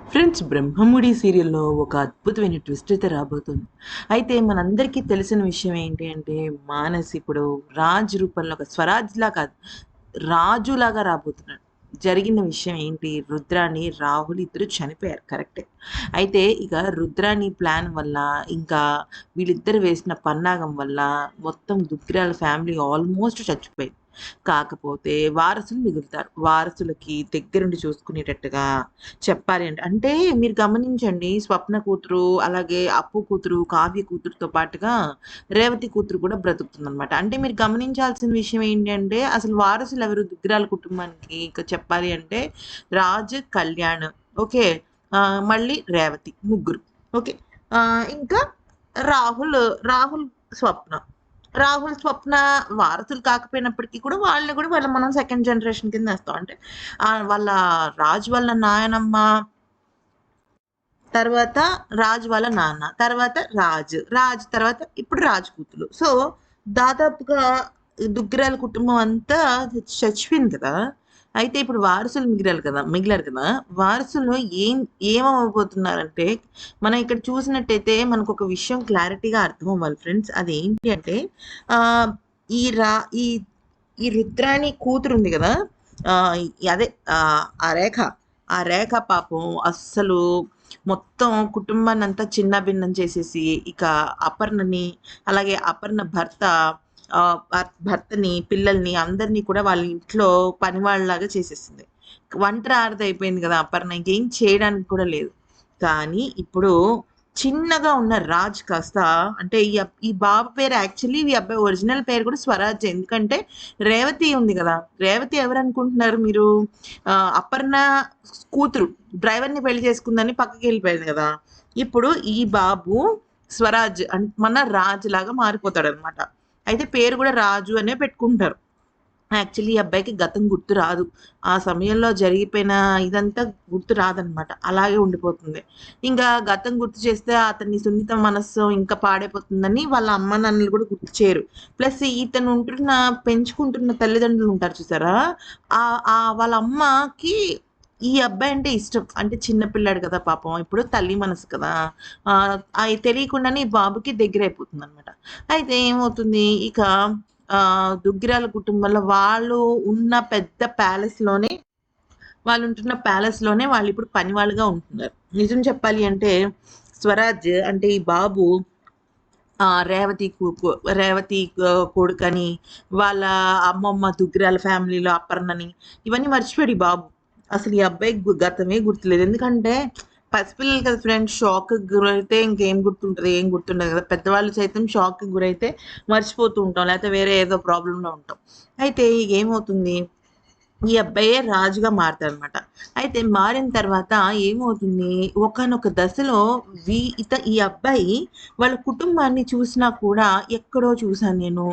Friends, 'Brahmamudi' సీరియల్‌లో ఒక అద్భుతమైన ట్విస్ట్ అయితే రాబోతుంది. అయితే మనందరికీ తెలిసిన విషయం ఏంటి అంటే, మానస్ ఇప్పుడు రాజ్ రూపంలో ఒక స్వరాజ్‌లా కాదు, రాజులాగా రాబోతున్నాడు. జరిగిన విషయం ఏంటి? రుద్రాని, రాహుల్ ఇద్దరు చనిపోయారు, కరెక్టే. అయితే ఇక రుద్రాని ప్లాన్ వల్ల, ఇంకా వీళ్ళిద్దరు వేసిన పన్నాగం వల్ల మొత్తం దుగ్గిరాల ఫ్యామిలీ ఆల్మోస్ట్ చచ్చిపోయింది. కాకపోతే వారసులు మిగులుతారు. వారసులకి దగ్గరుండి చూసుకునేటట్టుగా చెప్పాలి అంటే, అంటే మీరు గమనించండి, స్వప్న కూతురు, అలాగే అప్పు కూతురు, కావ్య కూతురుతో పాటుగా రేవతి కూతురు కూడా బ్రతుకుతుందనమాట. అంటే మీరు గమనించాల్సిన విషయం ఏంటి అంటే, అసలు వారసులు ఎవరు దుగ్గిరాల కుటుంబానికి? ఇక చెప్పాలి అంటే రాజు, కళ్యాణ్, ఓకే. మళ్ళీ రేవతి, ముగ్గురు. ఓకే. ఇంకా రాహుల్, రాహుల్, స్వప్న. రాహుల్, స్వప్న వారసులు కాకపోయినప్పటికీ కూడా వాళ్ళని కూడా మనం సెకండ్ జనరేషన్ కింద ఏస్తాం. అంటే వాళ్ళ రాజు వాళ్ళ నాయనమ్మ, తర్వాత రాజు వాళ్ళ నాన్న, తర్వాత రాజు తర్వాత ఇప్పుడు రాజు కూతురు. సో, దాదాపుగా దుగ్గిరాల కుటుంబం అంతా చచ్చిపోయింది కదా! అయితే ఇప్పుడు వారసులు మిగిలారు కదా! వారసులు ఏమవ్వబోతున్నారంటే, మనం ఇక్కడ చూసినట్టయితే మనకొక విషయం క్లారిటీగా అర్థమవ్వాలి ఫ్రెండ్స్. అదేంటి అంటే, ఆహ్, ఈ రా ఈ ఈ రుద్రాణి కూతురుంది గదా! ఆహ్, అదే ఆ రేఖ. ఆ రేఖ పాపం అస్సలు మొత్తం కుటుంబాన్నంతా చిన్నాభిన్నం చేసేసి, ఇక అపర్ణని, అలాగే అపర్ణ భర్త, భర్తని, పిల్లల్ని అందరిని కూడా వాళ్ళ ఇంట్లో పనివాళ్ళలాగా చేసేసింది. ఒంటరి ఆడదయిపోయింది గదా అపర్ణ! ఇంకేం చేయడానికి కూడా లేదు. కానీ ఇప్పుడు చిన్నగా ఉన్న రాజ్ కాస్త, అంటే ఈ బాబు పేరు యాక్చువల్లీ ఈ అబ్బాయి ఒరిజినల్ పేరు కూడా స్వరాజ్. ఎందుకంటే రేవతి ఉంది గదా! రేవతి ఎవరనుకుంటున్నారు మీరు? అపర్ణ కూతురు. డ్రైవర్‌ని పెళ్లి చేసుకుందని పక్కకెళ్ళిపోయింది గదా! ఇప్పుడు ఈ బాబు స్వరాజ్ మన రాజులాగా మారిపోతాడనమాట. అయితే పేరు గూడా రాజు అనే పెట్టుకుంటారు. యాక్చువల్లీ ఈ అబ్బాయికి గతం గుర్తు రాదు. ఆ సమయంలో జరిగిపోయిన ఇదంతా గుర్తు రాదనమాట. అలాగే ఉండిపోతుంది. ఇంకా గతం గుర్తు చేస్తే అతని సున్నిత మనస్సు ఇంకా పాడైపోతుందని వాళ్ళ అమ్మానాన్నలు కూడా గుర్తు చేయరు. ప్లస్ ఇతను పెంచుకుంటున్న తల్లిదండ్రులు ఉంటారు చూసారా? వాళ్ళ అమ్మకి ఈ అబ్బాయి అంటే ఇష్టం. అంటే చిన్న పిల్లాడు కదా పాపం. ఇప్పుడు తల్లి మనసు కదా! అయి తెలియకుండానే ఈ బాబుకి దగ్గరైపోతుందనమాట. అయితే ఏమవుతుంది ఇక, దుగ్గిరాల కుటుంబంలో ఉన్న పెద్ద ప్యాలెస్‌లోనే వాళ్ళుంటున్న ప్యాలెస్‌లోనే వాళ్ళిప్పుడు పనివాళ్ళుగా ఉంటున్నారు. నిజం చెప్పాలి అంటే స్వరాజ్ అంటే ఈ బాబు, రేవతి రేవతి కొడుకని, వాళ్ళ అమ్మమ్మ దుగ్గిరాల ఫ్యామిలీలో అపర్ణని, ఇవన్నీ మర్చిపోయాడు ఈ బాబు. అసలు ఈ అబ్బాయికి గతమే గుర్తులేదు. ఎందుకంటే పసిపిల్లలు కదా ఫ్రెండ్స్, షాక్‌కి గురైతే ఇంకేం గుర్తుంటది? ఏం గుర్తుండదు కదా! పెద్దవాళ్ళు సైతం షాక్‌కి గురైతే మర్చిపోతూ ఉంటాం. లేకపోతే వేరే ఏదో ప్రాబ్లమ్‌లో ఉంటాం. అయితే ఏమవుతుంది, ఈ అబ్బాయే రాజుగా మారతాడనమాట. అయితే మారిన తర్వాత ఏమవుతుంది, ఒకానొక దశలో ఈ అబ్బాయి వాళ్ళ కుటుంబాన్ని చూసినా కూడా ఎక్కడో చూసాను నేను.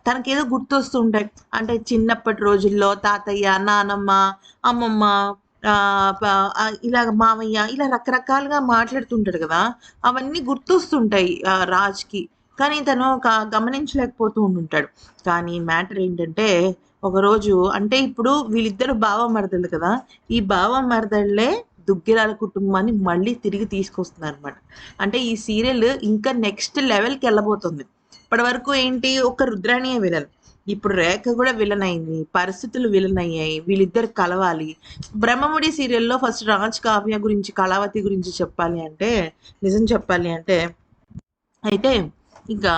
తనకేదో గుర్తొస్తూ ఉంటాయి. అంటే చిన్నప్పటి రోజుల్లో తాతయ్య, నానమ్మ, అమ్మమ్మ, ఇలాగ మామయ్య, ఇలా రకరకాలుగా మాట్లాడుతుంటాడు గదా! అవన్నీ గుర్తొస్తుంటాయి రాజ్‌కి. కానీ తను గమనించలేకపోతూ ఉండుంటాడు. కానీ మ్యాటర్ ఏంటంటే, ఒకరోజు అంటే ఇప్పుడు వీళ్ళిద్దరు బావ మరదళ్ళు కదా! ఈ బావ మరదళ్ళే దుగ్గిరాల కుటుంబాన్ని మళ్ళీ తిరిగి తీసుకొస్తున్నారనమాట. అంటే ఈ సీరియల్ ఇంకా నెక్స్ట్ లెవెల్‌కెళ్ళబోతుంది. ఇప్పటివరకు ఏంటి, ఒక రుద్రాణియే విలన్. ఇప్పుడు రేఖ కూడా విలన్ అయింది. పరిస్థితులు విలన్ అయ్యాయి. వీళ్ళిద్దరు కలవాలి. 'బ్రహ్మముడి' సీరియల్‌లో ఫస్ట్ రాజ్, కావ్య గురించి, కళావతి గురించి చెప్పాలి అంటే, నిజం చెప్పాలి అంటే, అయితే ఇంకా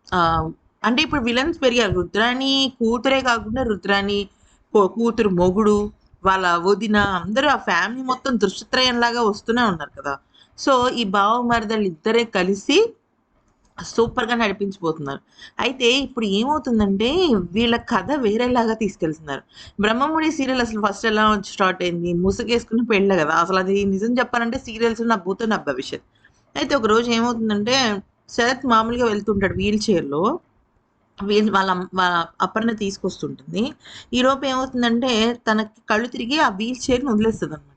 ఆహ్, అంటే ఇప్పుడు విలన్స్ పెరిగారు. రుద్రాణి కూతురే కాకుండా రుద్రాణి కూతురు మొగుడు, వాళ్ళ వదిన, అందరూ ఆ ఫ్యామిలీ మొత్తం దృశ్యత్రయంలాగా వస్తూనే ఉన్నారు కదా! సో, ఈ బావ మరదళ్ళు ఇద్దరే కలిసి సూపర్‌గా నడిపించబోతున్నారు. అయితే ఇప్పుడు ఏమవుతుందంటే, వీళ్ళ కథ వేరేలాగా తీసుకెళ్తున్నారు. 'బ్రహ్మముడి' సీరియల్ అసలు ఫస్ట్ ఎలా స్టార్ట్ అయింది? ముసుగేసుకుని పెళ్ళే గదా! అసలది నిజం చెప్పాలంటే సీరియల్స్‌లో నా భూతో నా భవిష్యత్. అయితే ఒకరోజు ఏమవుతుందంటే, శరత్ మామూలుగా వెళ్తుంటాడు వీల్ చైర్‌లో. వాళ్ళ అపర్ణ తీసుకొస్తుంటుంది. ఈలోపు ఏమవుతుందంటే, తనకి కళ్ళు తిరిగి ఆ వీల్ చైర్‌ని వదిలేస్తదనమాట.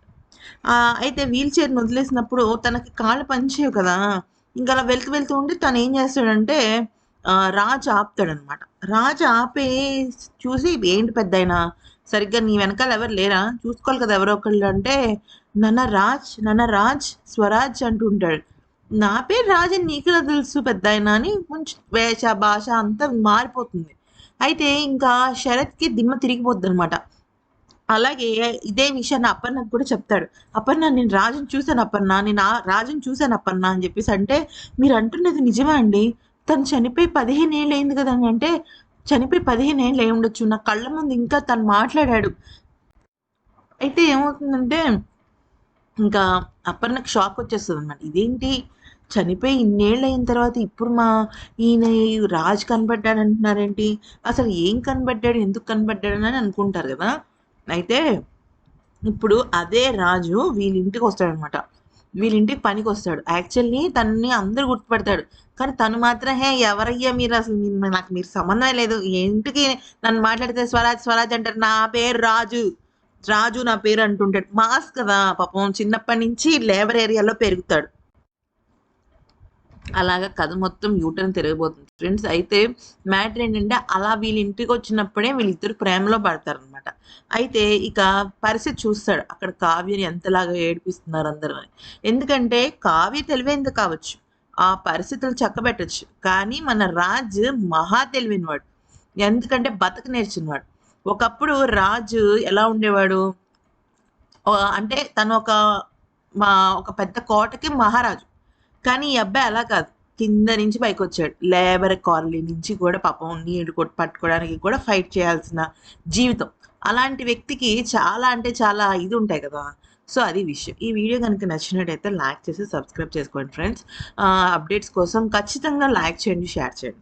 అయితే వీల్ చైర్‌ని వదిలేసినప్పుడు తనకి కాళ్ళు పనిచేయవు కదా! ఇంక అలా వెళ్తూ ఉంటే తనేం చేస్తాడంటే, రాజు ఆపుతాడనమాట. రాజు చూసి, "ఏంటి పెద్దాయనా, సరిగ్గా నీ వెనకాల ఎవరు లేరా? చూసుకోవాలి కదా ఎవరో ఒకళ్ళు అంటే, నాన్న రాజ్, స్వరాజ్" అంటుంటాడు. నా పేరు రాజ్ అని నీకెలా తెలుసు పెద్దాయన అని కొంచెం వేష, భాష అంతా మారిపోతుంది. అయితే ఇంకా శరత్‌కి దిమ్మ తిరిగిపోద్దనమాట. అలాగే ఇదే విషయాన్ని అపర్ణకి కూడా చెప్తాడు. "అపర్ణ నేను రాజుని చూసాను అపర్ణ. నేను రాజుని చూసాను అపర్ణ" అని చెప్పేసి అంటే, "మీరంటున్నది నిజమా అండి? తను చనిపోయి 15 ఏళ్ళు అయింది కదండీ" అంటే, "చనిపోయి 15 ఏళ్ళు అయ్యుండొచ్చు. నా కళ్ళ ముందు ఇంకా తను మాట్లాడాడు." అయితే ఏమవుతుందంటే, ఇంకా అపర్ణకి షాక్ వచ్చేస్తదనమాట. ఇదేంటి చనిపోయి ఇన్నేళ్లయిన తర్వాత ఇప్పుడు ఈయన ఈ రాజు కనపడ్డాడంటున్నారేంటి? అసలు ఏం కనపడ్డాడు? ఎందుకు కనపడ్డాడని అనుకుంటారు గదా! అయితే ఇప్పుడు అదే రాజు వీళ్ళింటికొస్తాడనమాట. వీళ్ళింటికి పనికొస్తాడు. యాక్చువల్లీ తనని అందరూ గుర్తుపడతాడు. కానీ తను మాత్రం ఎవరయ్యా మీరసలు నాకు మీరు సంబంధమే లేదు. ఇంటికి నన్ను మాట్లాడితే స్వరాజ్, స్వరాజ్ అంటారు. నా పేరు రాజు. రాజు నా పేరు అంటుంటాడు. మాస్ కదా! పాపం చిన్నప్పటి నుంచి లేబర్ ఏరియాలో పెరుగుతాడు. అలాగా కథ మొత్తం యూటర్న్ తిరగబోతుంది ఫ్రెండ్స్. అయితే మ్యాటర్ ఏంటంటే అలా వీళ్ళ ఇంటికొచ్చినప్పుడే వీళ్ళిద్దరు ప్రేమలో పడతారనమాట. అయితే ఇక పరిస్థితి చూస్తాడు. అక్కడ కావ్యని ఎంతలాగా ఏడిపిస్తున్నారు అందరని. ఎందుకంటే కావ్య తెలివైంది కావచ్చు. ఆ పరిస్థితులు చక్కబెట్టొచ్చు. కానీ మన రాజ్ మహా తెలివైనవాడు. ఎందుకంటే బతక నేర్చినవాడు. ఒకప్పుడు రాజు ఎలా ఉండేవాడు? అంటే తను ఒక పెద్ద కోటకి మహారాజు. కానీ ఈ అబ్బాయి అలా కాదు. కింద నుంచి పైకొచ్చాడు. లేబర్ కాలనీ నుంచి కూడా పాపం నీళ్లు పట్టుకోవడానికి కూడా ఫైట్ చేయాల్సిన జీవితం. అలాంటి వ్యక్తికి చాలా అంటే చాలా ఇది ఉంటాయి కదా! సో, అది విషయం. ఈ వీడియో గనుక నచ్చినట్టయితే లైక్ చేసి సబ్స్క్రైబ్ చేసుకోండి ఫ్రెండ్స్. అప్డేట్స్ కోసం ఖచ్చితంగా లైక్ చేయండి, షేర్ చేయండి.